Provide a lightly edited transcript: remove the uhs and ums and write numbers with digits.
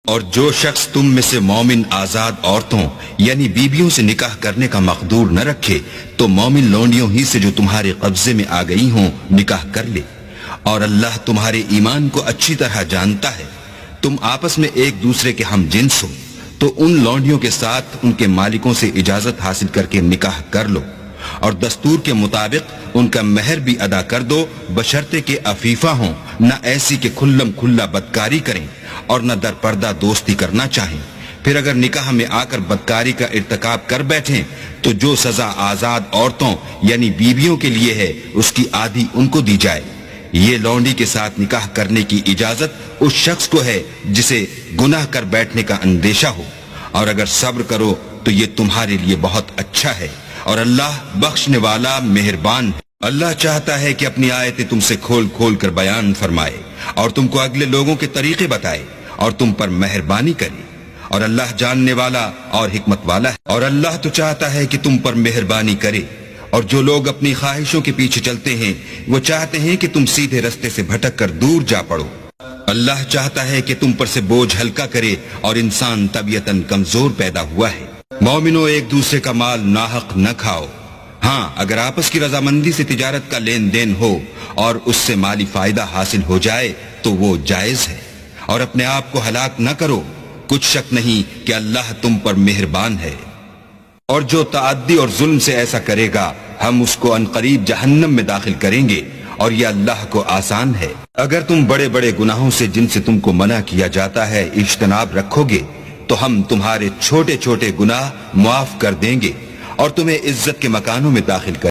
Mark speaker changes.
Speaker 1: اور جو شخص تم میں سے مومن آزاد عورتوں یعنی بیویوں سے نکاح کرنے کا مقدور نہ رکھے تو مومن لونڈیوں ہی سے جو تمہارے قبضے میں آ گئی ہوں نکاح کر لے، اور اللہ تمہارے ایمان کو اچھی طرح جانتا ہے۔ تم آپس میں ایک دوسرے کے ہم جنس ہو تو ان لونڈیوں کے ساتھ ان کے مالکوں سے اجازت حاصل کر کے نکاح کر لو، اور دستور کے مطابق ان کا مہر بھی ادا کر دو، بشرطے کہ عفیفہ ہوں، نہ ایسی کہ کھلم کھلا بدکاری کریں اور نہ در پردہ دوستی کرنا چاہیں۔ پھر اگر نکاح میں آ کر بدکاری کا ارتکاب کر بیٹھیں تو جو سزا آزاد عورتوں یعنی بیویوں کے لیے ہے اس کی آدھی ان کو دی جائے۔ یہ لونڈی کے ساتھ نکاح کرنے کی اجازت اس شخص کو ہے جسے گناہ کر بیٹھنے کا اندیشہ ہو، اور اگر صبر کرو تو یہ تمہارے لیے بہت اچھا ہے، اور اللہ بخشنے والا مہربان ہے۔ اللہ چاہتا ہے کہ اپنی آیتیں تم سے کھول کھول کر بیان فرمائے اور تم کو اگلے لوگوں کے طریقے بتائے اور تم پر مہربانی کرے، اور اللہ جاننے والا اور حکمت والا ہے۔ اور اللہ تو چاہتا ہے کہ تم پر مہربانی کرے، اور جو لوگ اپنی خواہشوں کے پیچھے چلتے ہیں وہ چاہتے ہیں کہ تم سیدھے رستے سے بھٹک کر دور جا پڑو۔ اللہ چاہتا ہے کہ تم پر سے بوجھ ہلکا کرے، اور انسان طبیعتاً کمزور پیدا ہوا ہے۔ مومنوں، ایک دوسرے کا مال ناحق نہ کھاؤ۔ ہاں، اگر آپس کی رضامندی سے تجارت کا لین دین ہو اور اس سے مالی فائدہ حاصل ہو جائے تو وہ جائز ہے، اور اپنے آپ کو ہلاک نہ کرو، کچھ شک نہیں کہ اللہ تم پر مہربان ہے۔ اور جو تعدی اور ظلم سے ایسا کرے گا ہم اس کو عنقریب جہنم میں داخل کریں گے، اور یہ اللہ کو آسان ہے۔ اگر تم بڑے بڑے گناہوں سے جن سے تم کو منع کیا جاتا ہے اجتناب رکھو گے تو ہم تمہارے چھوٹے چھوٹے گناہ معاف کر دیں گے اور تمہیں عزت کے مکانوں میں داخل کریں گے۔